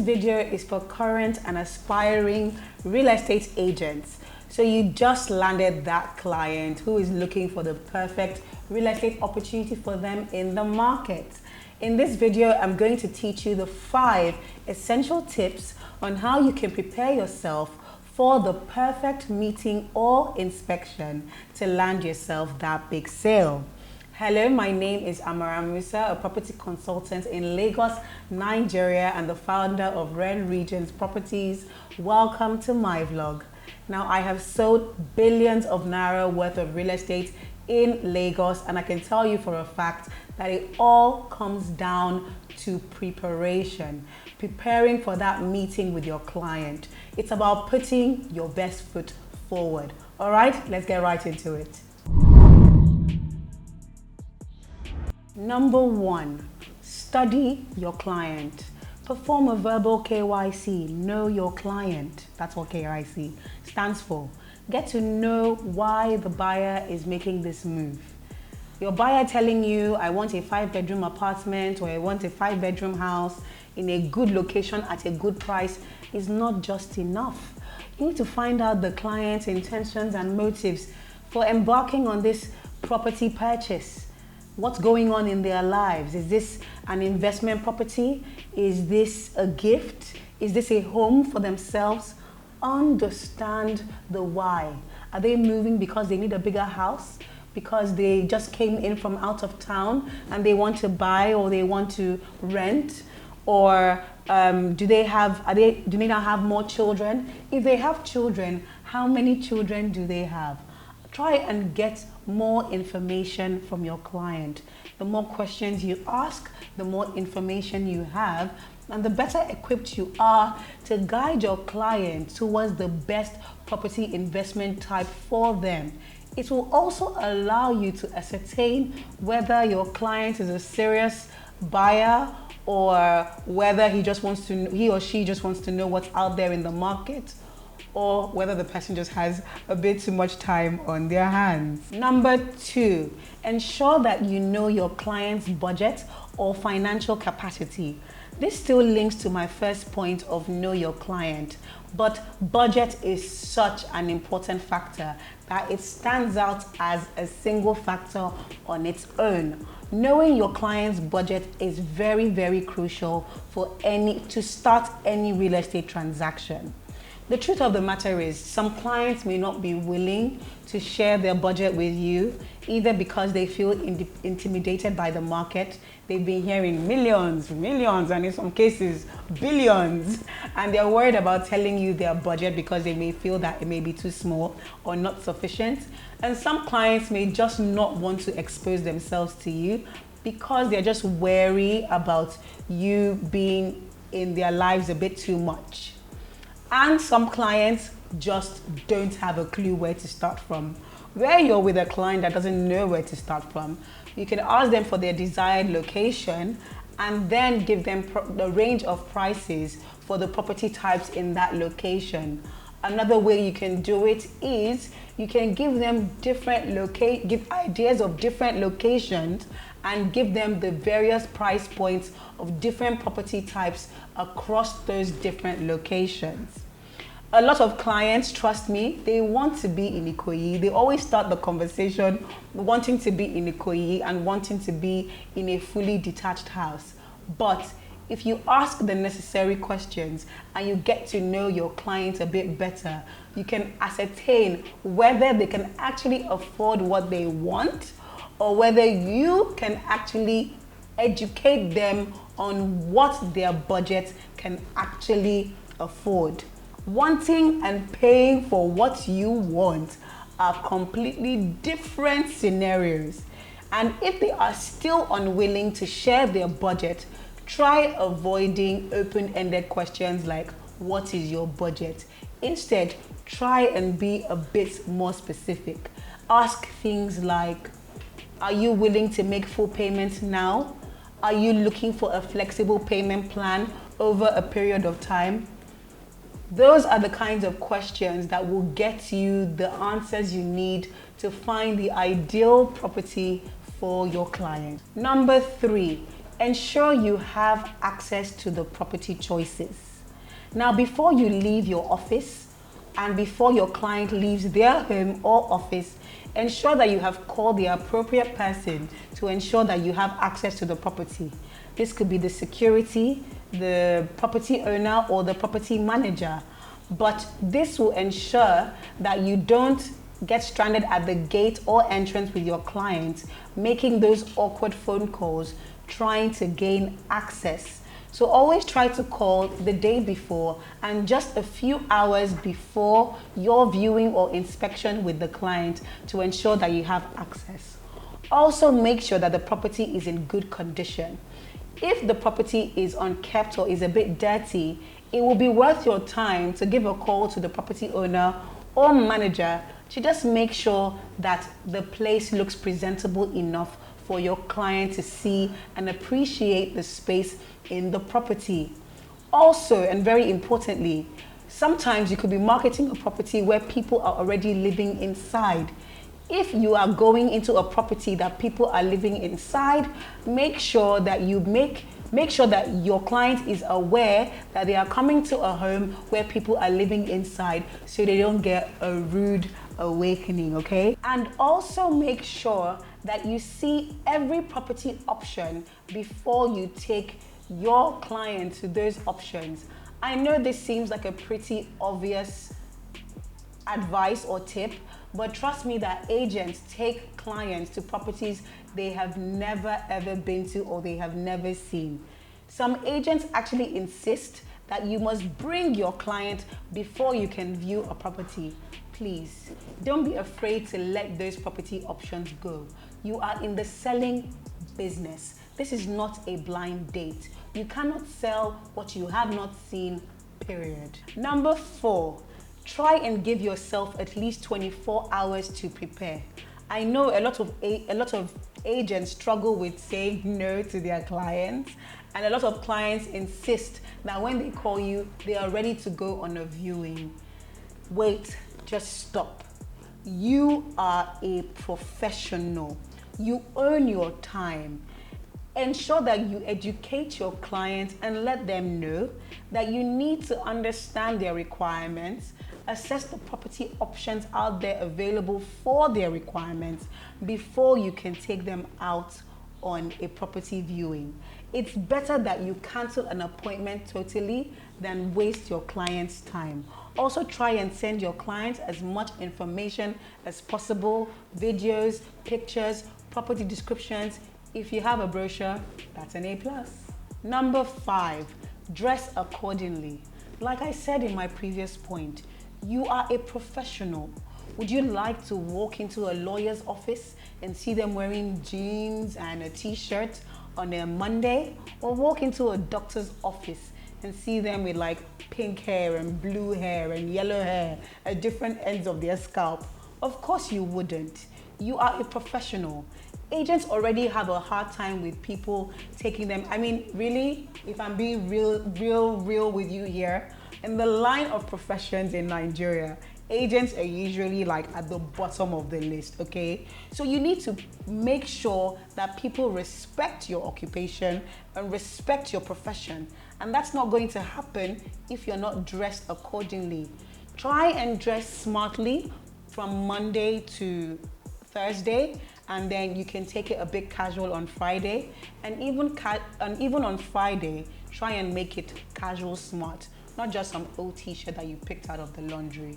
video is for current and aspiring real estate agents. So you just landed that client who is looking for the perfect real estate opportunity for them in the market. In this video, I'm going to teach you the 5 essential tips on how you can prepare yourself for the perfect meeting or inspection to land yourself that big sale. Hello, my name is Amara, a property consultant in Lagos, Nigeria, and the founder of Wren Regent Properties. Welcome to my vlog. Now, I have sold billions of naira worth of real estate in Lagos, and I can tell you for a fact that it all comes down to preparation, preparing for that meeting with your client. It's about putting your best foot forward. All right, let's get right into it. Number 1, study your client. Perform a verbal KYC, know your client. That's what KYC stands for. Get to know why the buyer is making this move. Your buyer telling you, I want a 5-bedroom apartment or I want a 5-bedroom house in a good location at a good price is not just enough. You need to find out the client's intentions and motives for embarking on this property purchase. What's going on in their lives? Is this an investment property? Is this a gift? Is this a home for themselves? Understand the why. Are they moving because they need a bigger house? Because they just came in from out of town and they want to buy or they want to rent? Or do they now have more children? If they have children, how many children do they have? Try and get more information from your client. The more questions you ask, the more information you have, and the better equipped you are to guide your client towards the best property investment type for them. It will also allow you to ascertain whether your client is a serious buyer or whether he or she just wants to know what's out there in the market, or whether the person just has a bit too much time on their hands. Number 2, ensure that you know your client's budget or financial capacity. This still links to my first point of know your client, but budget is such an important factor that it stands out as a single factor on its own. Knowing your client's budget is very, very crucial to start any real estate transaction. The truth of the matter is some clients may not be willing to share their budget with you, either because they feel intimidated by the market. They've been hearing millions, and in some cases billions, and they're worried about telling you their budget because they may feel that it may be too small or not sufficient. And some clients may just not want to expose themselves to you because they're just wary about you being in their lives a bit too much. And some clients just don't have a clue where to start from. Where you're with a client that doesn't know where to start from, you can ask them for their desired location and then give them the range of prices for the property types in that location. Another way you can do it is you can give them give ideas of different locations and give them the various price points of different property types across those different locations. A lot of clients, trust me, they want to be in Ikoyi. They always start the conversation wanting to be in Ikoyi and wanting to be in a fully detached house. But if you ask the necessary questions and you get to know your client a bit better, you can ascertain whether they can actually afford what they want or whether you can actually educate them on what their budget can actually afford. Wanting and paying for what you want are completely different scenarios. And if they are still unwilling to share their budget, try avoiding open-ended questions like, what is your budget? Instead, try and be a bit more specific. Ask things like, are you willing to make full payments now? Are you looking for a flexible payment plan over a period of time? Those are the kinds of questions that will get you the answers you need to find the ideal property for your client. Number 3, ensure you have access to the property choices. Now, before you leave your office and before your client leaves their home or office, ensure that you have called the appropriate person to ensure that you have access to the property. This could be the security, the property owner, or the property manager. But this will ensure that you don't get stranded at the gate or entrance with your client, making those awkward phone calls, trying to gain access. So always try to call the day before and just a few hours before your viewing or inspection with the client to ensure that you have access. Also make sure that the property is in good condition. If the property is unkept or is a bit dirty, it will be worth your time to give a call to the property owner or manager to just make sure that the place looks presentable enough for your client to see and appreciate the space in the property. Also, and very importantly, sometimes you could be marketing a property where people are already living inside. If you are going into a property that people are living inside, make sure that your client is aware that they are coming to a home where people are living inside so they don't get a rude awakening, okay? And also make sure that you see every property option before you take your client to those options. I know this seems like a pretty obvious advice or tip, but trust me that agents take clients to properties they have never ever been to or they have never seen. Some agents actually insist that you must bring your client before you can view a property. Please, don't be afraid to let those property options go. You are in the selling business. This is not a blind date. You cannot sell what you have not seen, period. Number 4, try and give yourself at least 24 hours to prepare. I know a lot of agents struggle with saying no to their clients, and a lot of clients insist that when they call you, they are ready to go on a viewing. Wait, just stop. You are a professional. You own your time. Ensure that you educate your clients and let them know that you need to understand their requirements, assess the property options out there available for their requirements before you can take them out on a property viewing. It's better that you cancel an appointment totally than waste your client's time. Also try and send your clients as much information as possible, videos, pictures, property descriptions. If you have a brochure, that's an A+. Number 5, dress accordingly. Like I said in my previous point, you are a professional. Would you like to walk into a lawyer's office and see them wearing jeans and a t-shirt on a Monday? Or walk into a doctor's office and see them with like pink hair and blue hair and yellow hair at different ends of their scalp? Of course you wouldn't. You are a professional. Agents already have a hard time with people taking them. I mean, really, if I'm being real with you here, in the line of professions in Nigeria, agents are usually like at the bottom of the list, okay? So you need to make sure that people respect your occupation and respect your profession. And that's not going to happen if you're not dressed accordingly. Try and dress smartly from Monday to Thursday, and then you can take it a bit casual on Friday, and even on Friday, try and make it casual smart, not just some old t-shirt that you picked out of the laundry.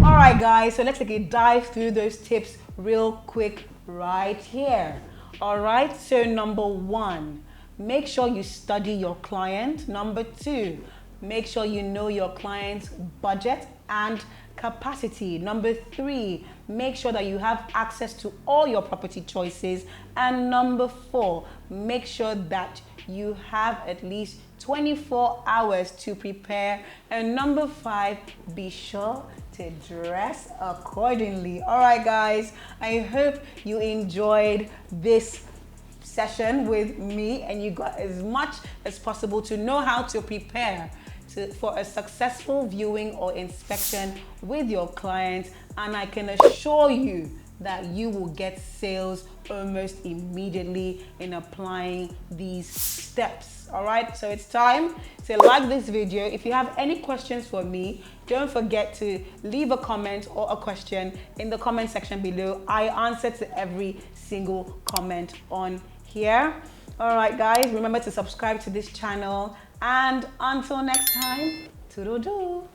All right, guys, so let's take a dive through those tips real quick right here. All right, so number 1, make sure you study your client. Number 2, make sure you know your client's budget and capacity. Number 3, make sure that you have access to all your property choices. And number 4, make sure that you have at least 24 hours to prepare. And number 5, be sure to dress accordingly. All right, guys, I hope you enjoyed this session with me and you got as much as possible to know how to prepare for a successful viewing or inspection with your client. And I can assure you that you will get sales almost immediately in applying these steps. All right, so it's time to like this video. If you have any questions for me, don't forget to leave a comment or a question in the comment section below. I answer to every single comment on here. All right, guys, remember to subscribe to this channel, and until next time, toodle-doo.